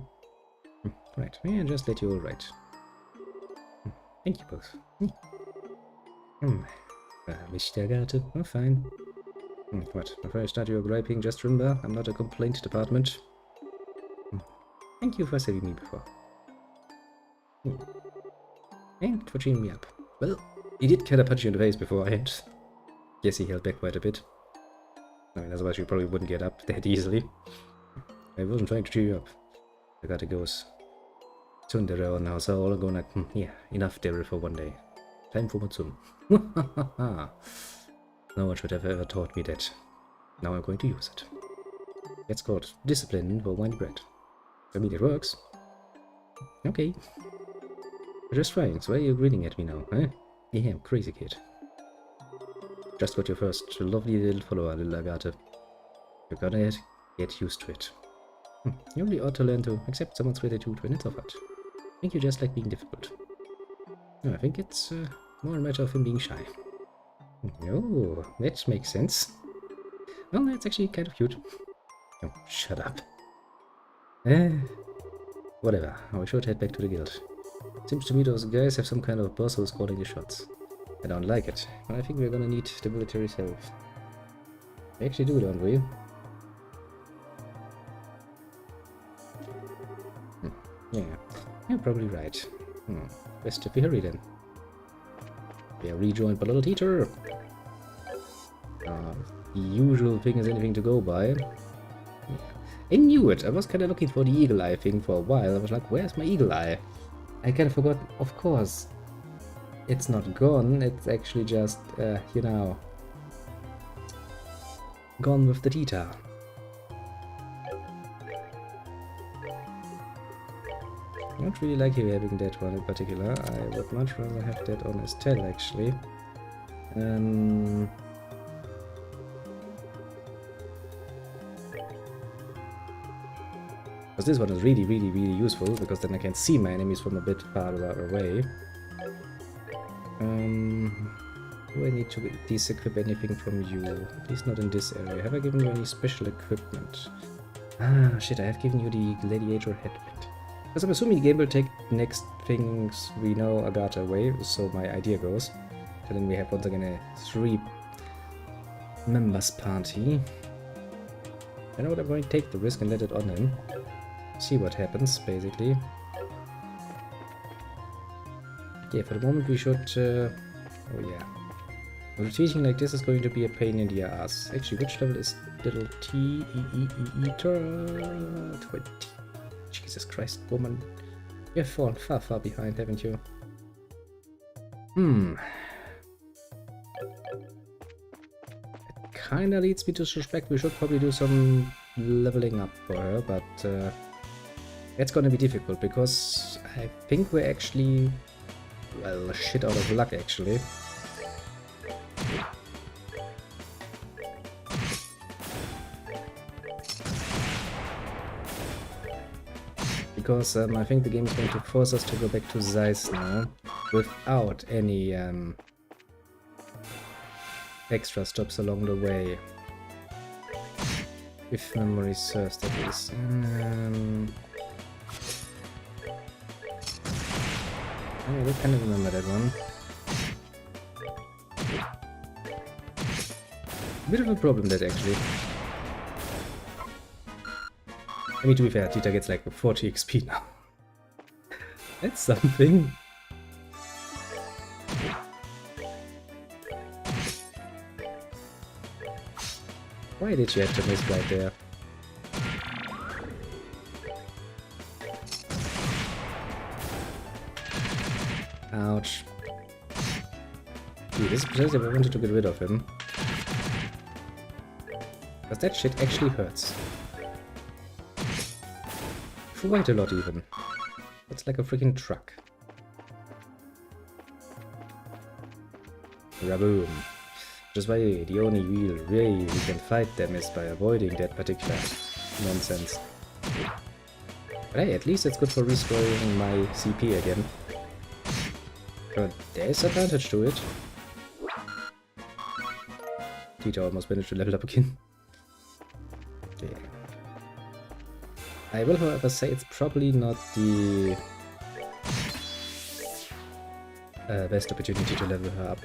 [SPEAKER 1] Right, I'll just let you all right. Thank you both. Mr. Garte, oh, fine. What, before I start your griping, just remember, I'm not a complaint department. Thank you for saving me before. And for cheering me up. Well, he did kind of punch you in the face beforehand. Yes, he held back quite a bit. I mean, otherwise you probably wouldn't get up that easily. I wasn't trying to cheer you up. The Garte goes. Tsundere now, so all going like, yeah, enough Daryl for one day. Time for Matsum. No one should have ever taught me that. Now I'm going to use it. It's called discipline for wine bread. I mean, it works. Okay. You're just trying, so why are you grinning at me now, huh? Yeah, crazy kid. Just got your first lovely little follower, little Agatha. You're gonna get used to it. You only ought to learn to accept someone's gratitude when it's offered. I think you just like being difficult. No, I think it's more a matter of him being shy. Oh, that makes sense. Well, that's actually kind of cute. Oh, shut up. Whatever, I should head back to the guild. Seems to me those guys have some kind of boss who's calling the shots. I don't like it, but I think we're gonna need the military's help. We actually do, don't we? Yeah, you're probably right. Best if we hurry then. We are rejoined by little teacher. The usual thing is anything to go by. Yeah. I knew it. I was kind of looking for the eagle eye thing for a while. I was like, where's my eagle eye? I kind of forgot. Of course, it's not gone. It's actually just, you know, gone with the data. I don't really like having that one in particular. I would much rather have that on Estelle, actually. Because this one is really, really, really useful, because then I can see my enemies from a bit farther away. Do I need to disequip anything from you? At least not in this area. Have I given you any special equipment? Ah, shit, I have given you the gladiator headband. Because I'm assuming the game will take next things we know Agatha away, so my idea goes. And then we have once again a 3 members party. I know what I'm going to take the risk and let it on him. See what happens, basically. Yeah, for the moment we should... oh yeah. Retreating like this is going to be a pain in the ass. Actually, which level is little T E 20. Jesus Christ, woman. You've fallen far, far behind, haven't you? It kinda leads me to suspect we should probably do some leveling up for her, but that's gonna be difficult because I think we're actually, well, shit out of luck actually. Because I think the game is going to force us to go back to Zeiss now, without any extra stops along the way. If memory serves, that is. I kind of remember that one. Bit of a problem, that actually. I mean, to be fair, Tita gets like 40 XP now. That's something. Why did you have to miss right there? Ouch. Dude, this is precisely why I wanted to get rid of him. Because that shit actually hurts. Quite a lot even. It's like a freaking truck. Raboom. Just why the only real way we can fight them is by avoiding that particular nonsense. But hey, at least it's good for restoring my CP again. But there's advantage to it. Tita almost managed to level up again. Yeah. I will, however, say it's probably not the best opportunity to level her up.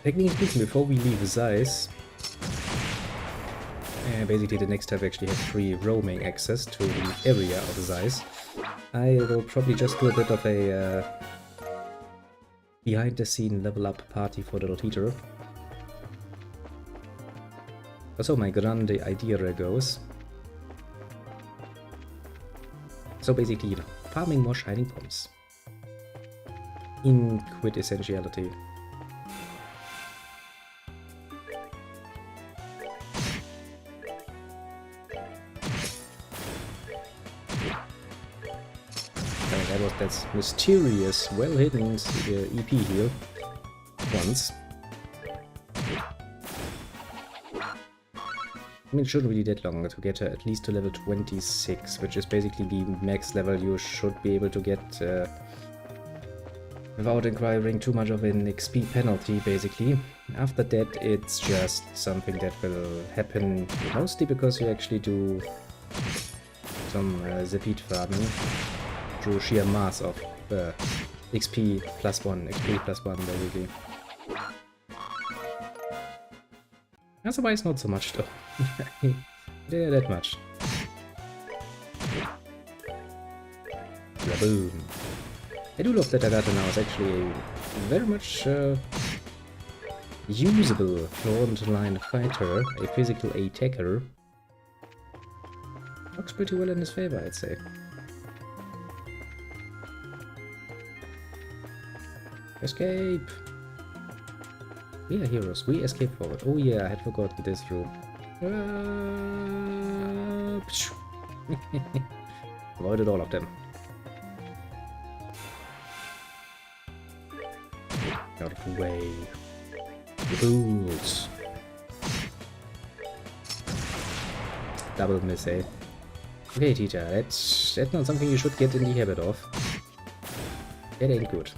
[SPEAKER 1] Technically speaking, before we leave Zeiss, basically the next time we actually have free roaming access to the area of Zeiss, I will probably just do a bit of a behind-the-scene level-up party for little teacher. So my grande idea goes. So basically, you know, farming more shining bombs. In quintessentiality. That was that mysterious, well-hidden EP heal. Once. I mean, it shouldn't be that long to get her at least to level 26, which is basically the max level you should be able to get without acquiring too much of an XP penalty, basically. After that, it's just something that will happen mostly because you actually do some Zepid farming through sheer mass of XP plus 1, basically. Otherwise, not so much though. Yeah, that much. Boom. I do love that Agata now is actually a very much usable frontline fighter, a physical attacker. Works pretty well in his favor, I'd say. Escape! We are heroes, we escape forward. Oh yeah, I had forgotten this room. Avoided all of them. Out of the way. Fools. Double miss, eh? Okay, teacher, that's not something you should get in the habit of. That ain't good.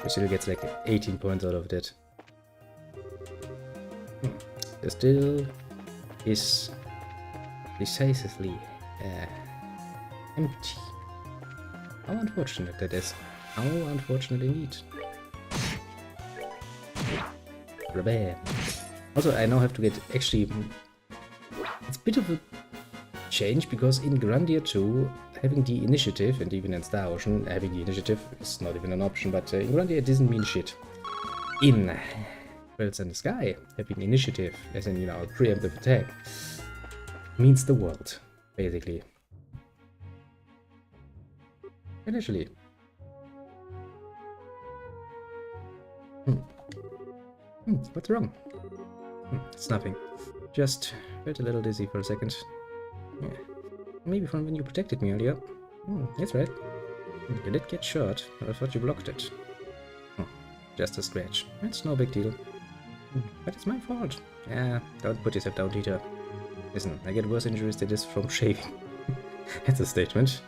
[SPEAKER 1] Still gets like 18 points out of that. The still is decisively empty. How unfortunate that is. How unfortunate indeed. Rebel. Also, I now have to get actually. It's a bit of a change because in Grandia 2, having the initiative, and even in Star Ocean, having the initiative is not even an option, but in Grandia it doesn't mean shit. In Trails in the Sky, having initiative, as in, you know, preemptive attack, means the world, basically. Initially. What's wrong? It's nothing. Just felt a little dizzy for a second. Yeah. Maybe from when you protected me earlier. That's right. You did get shot, but I thought you blocked it. Just a scratch. It's no big deal. But it's my fault. Yeah, don't put yourself down, Dieter. Listen, I get worse injuries than this from shaving. That's a statement.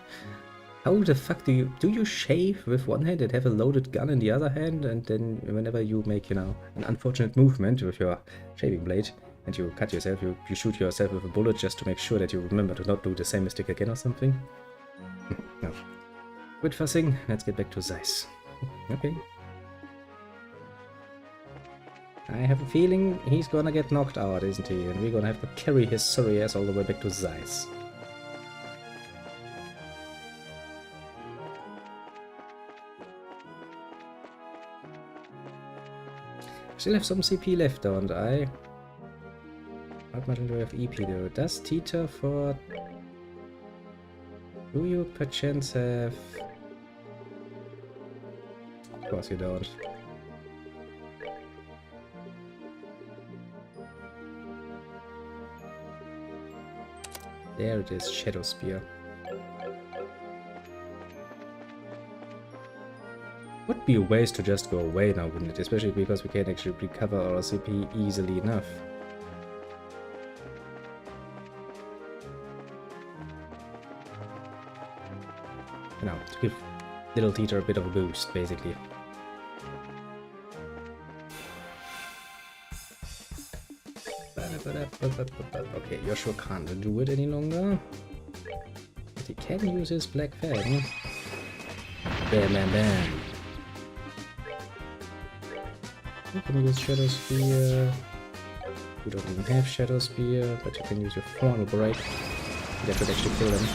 [SPEAKER 1] How the fuck do you shave with one hand and have a loaded gun in the other hand, and then whenever you make, you know, an unfortunate movement with your shaving blade, and you cut yourself, you shoot yourself with a bullet just to make sure that you remember to not do the same mistake again or something? No. Quit fussing, let's get back to Zeiss. Okay. I have a feeling he's gonna get knocked out, isn't he? And we're gonna have to carry his sorry ass all the way back to Zeiss. Still have some CP left, don't I? How much do I have EP though? Does Tita for... Do you perchance have... Of course you don't. There it is, Shadow Spear. Would be a waste to just go away now, wouldn't it? Especially because we can't actually recover our CP easily enough. You know, to give little Tita a bit of a boost, basically. Okay, Joshua can't do it any longer. But he can use his Black Fang. Bam, bam, bam. You can use Shadow Spear. You don't even have Shadow Spear, but you can use your Formal Break. That would actually kill them.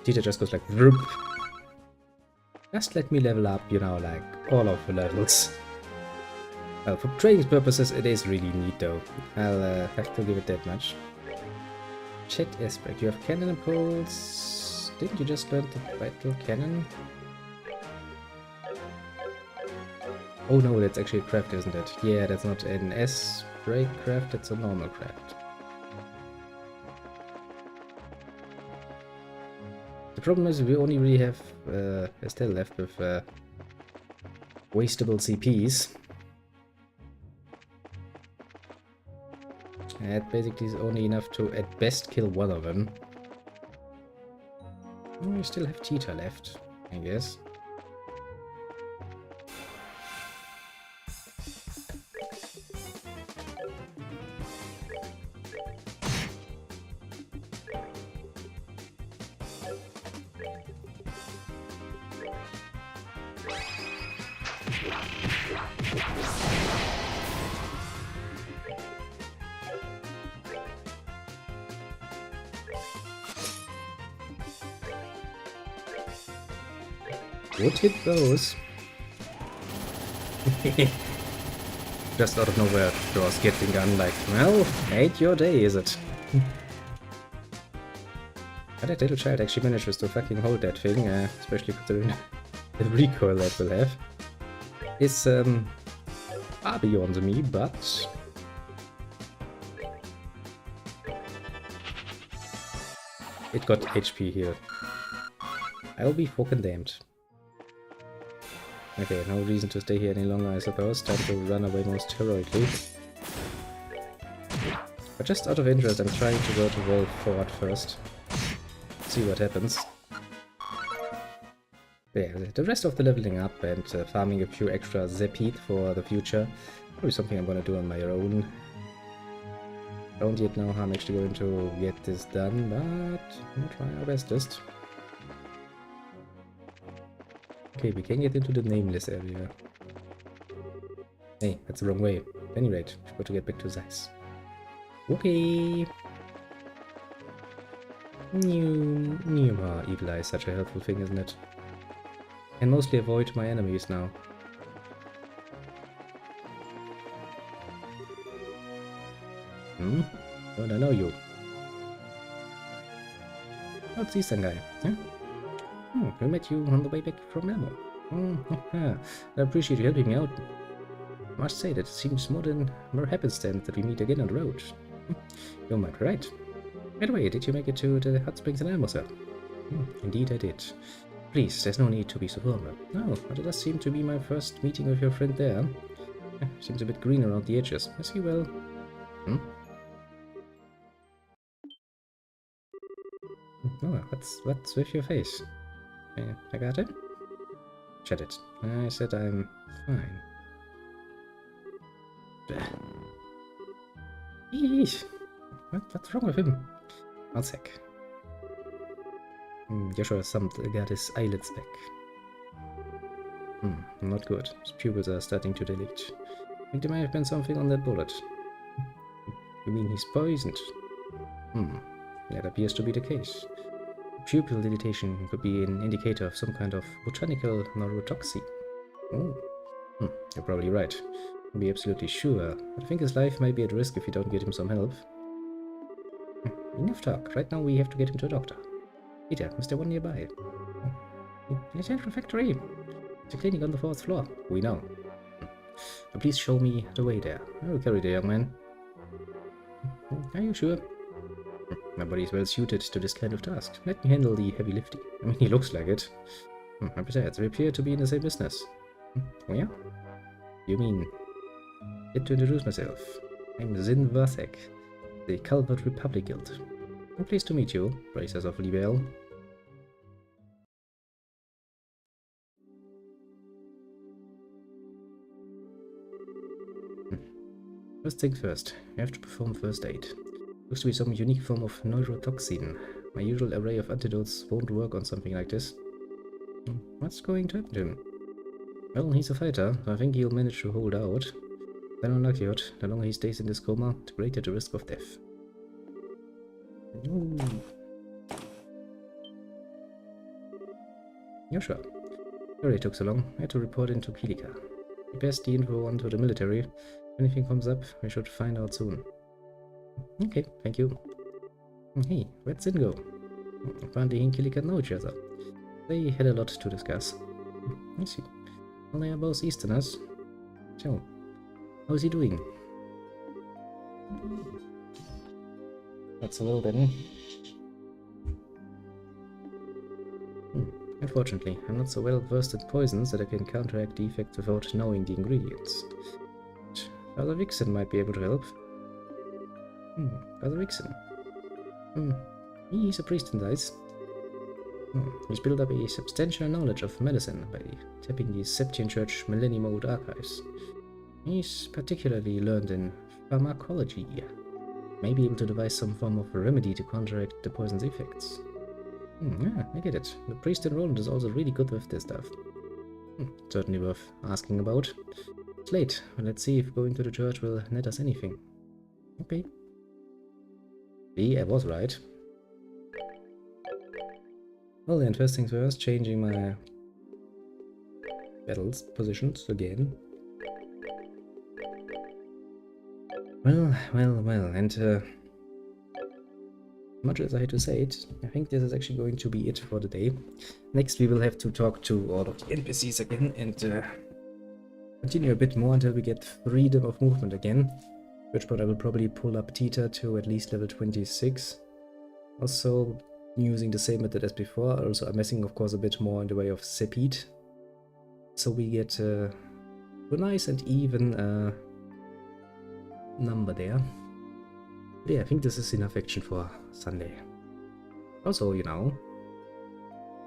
[SPEAKER 1] Tita just goes like Vroop. Just let me level up, you know, like all of the levels. Well, for training purposes, it is really neat though. I'll have to give it that much. Chet aspect. You have cannon and poles. Didn't you just learn the battle cannon? Oh no, that's actually a craft, isn't it? Yeah, that's not an S-break craft, it's a normal craft. The problem is we only really have Estelle left with wastable CPs. That basically is only enough to at best kill one of them. Oh, we still have Tita left, I guess. Would hit those. Just out of nowhere, draws Gatling gun like, well, ain't your day, is it? But that little child actually manages to fucking hold that thing, especially considering the recoil that will have. Is far beyond me, but it got HP here. I'll be fucking damned. Okay, no reason to stay here any longer, I suppose. Time to run away most heroically. But just out of interest, I'm trying to go to roll forward first. See what happens. Yeah, the rest of the leveling up and farming a few extra Zepid for the future. Probably something I'm gonna do on my own. Don't yet know how I'm actually going to get this done, but we'll try our bestest. Okay, we can get into the nameless area. Hey, that's the wrong way. At any rate, we've got to get back to Zeiss. Okay. Evil Eye is such a helpful thing, isn't it? And mostly avoid my enemies now. Don't I know you? Oh, it's Eastern guy, huh? We met you on the way back from Ammo. I appreciate you helping me out. I must say that it seems more happenstance that we meet again on the road. You might be right. By the way, did you make it to the hot springs in Ammo, sir? Indeed I did. Please, there's no need to be so formal. No, but it does seem to be my first meeting with your friend there. Seems a bit green around the edges. I see well. Oh, what's with your face? I got it? Shut it. I said I'm fine. Eesh. What's wrong with him? One sec. Joshua got his eyelids back. Not good. His pupils are starting to dilate. I think there might have been something on that bullet. You mean he's poisoned? That appears to be the case. Pupil dilatation could be an indicator of some kind of botanical neurotoxin. You're probably right. I'll be absolutely sure. I think his life might be at risk if you don't get him some help. Enough talk. Right now we have to get him to a doctor. Peter, is there one nearby? The central factory. It's a clinic on the 4th floor. We know. Please show me the way there. I will carry the young man. Are you sure? My body is well suited to this kind of task. Let me handle the heavy lifting. I mean, he looks like it. Besides, we appear to be in the same business. Oh yeah? You mean... Get to introduce myself. I'm Zin Vathek, the Calvert Republic Guild. I'm pleased to meet you, Bracers of Libel. First thing first, you have to perform first aid. Looks to be some unique form of neurotoxin. My usual array of antidotes won't work on something like this. What's going to happen to him? Well, he's a fighter, so I think he'll manage to hold out. Then on likelihood, the longer he stays in this coma, the greater the risk of death. Ooh. You're sure? Sorry it took so long. I had to report into Kilika. We passed the info on to the military. If anything comes up, we should find out soon. Okay, thank you. Hey, where'd Zin go? Apparently he and Kilika know each other. They had a lot to discuss. I see. Well, they are both Easterners. So, how's he doing? That's a little bit. Unfortunately, I'm not so well versed in poisons that I can counteract the effects without knowing the ingredients. But Father Vixen might be able to help. Father Vixen. He's a priest in dice. He's built up a substantial knowledge of medicine by tapping the Septian Church Millennium Old archives. He's particularly learned in pharmacology. May be able to devise some form of a remedy to counteract the poison's effects. Yeah, I get it. The priest in Roland is also really good with this stuff. Certainly worth asking about. It's late, but let's see if going to the church will net us anything. Okay. See, I was right. Well then, first things first, changing my battles positions again. Well, and much as I hate to say it, I think this is actually going to be it for the day. Next we will have to talk to all of the NPCs again and continue a bit more until we get freedom of movement again. At which point I will probably pull up Tita to at least level 26. Also using the same method as before, also I'm messing of course a bit more in the way of Sepid. So we get a nice and even number there. But yeah, I think this is enough action for Sunday. Also, you know,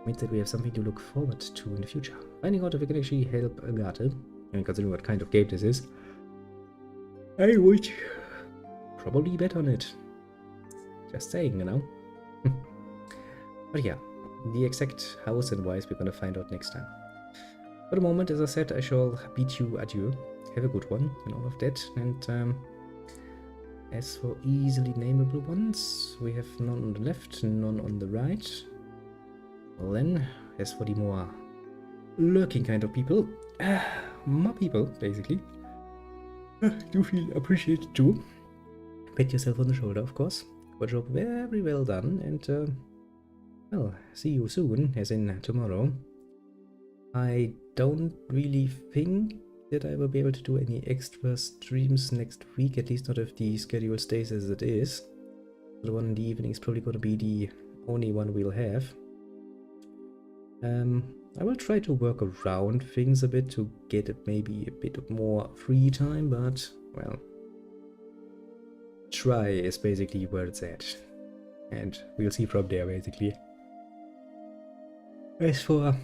[SPEAKER 1] means that we have something to look forward to in the future. Finding out if we can actually help Agathe, and considering what kind of game this is, I would probably bet on it. Just saying, you know. But yeah, the exact hows and whys we're gonna find out next time. For the moment, as I said, I shall bid you adieu. Have a good one and all of that. And as for easily nameable ones, we have none on the left, none on the right. Well then, as for the more lurking kind of people, more people, basically, do feel appreciated too. Pat yourself on the shoulder, of course. Good job, very well done, and well, see you soon, as in tomorrow. I don't really think that I will be able to do any extra streams next week, at least not if the schedule stays as it is. The one in the evening is probably going to be the only one we'll have. I will try to work around things a bit to get maybe a bit more free time, but, well, try is basically where it's at. And we'll see from there, basically. As for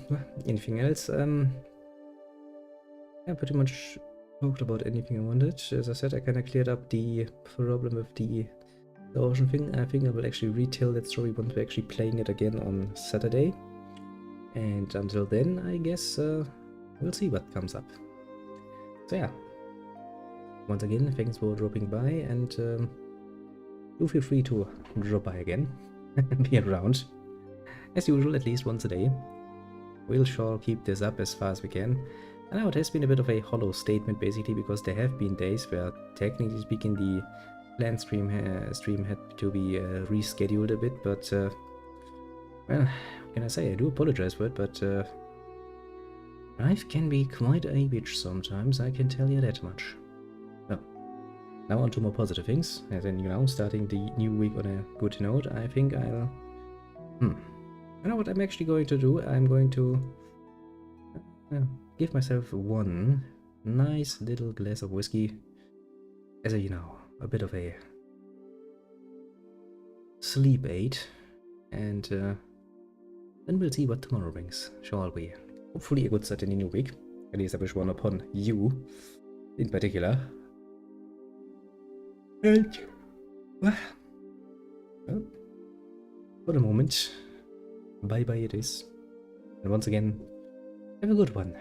[SPEAKER 1] anything else, I pretty much talked about anything I wanted. As I said, I kind of cleared up the problem with the ocean thing. I think I will actually retell that story once we're actually playing it again on Saturday. And until then, I guess we'll see what comes up. So yeah, once again, thanks for dropping by, and do feel free to drop by again and be around. As usual, at least once a day. We'll sure keep this up as far as we can. I know it has been a bit of a hollow statement, basically, because there have been days where, technically speaking, the planned stream had to be rescheduled a bit, but, well, what can I say? I do apologize for it, but life can be quite a bitch sometimes, I can tell you that much. Well, now on to more positive things, as in, you know, starting the new week on a good note. I think I'll... I know what I'm actually going to do. I'm going to give myself one nice little glass of whiskey as a, you know, a bit of a sleep aid, and then we'll see what tomorrow brings, shall we? Hopefully a good start in the new week. At least I wish one upon you in particular. And well, for the moment, bye bye it is. And once again, have a good one.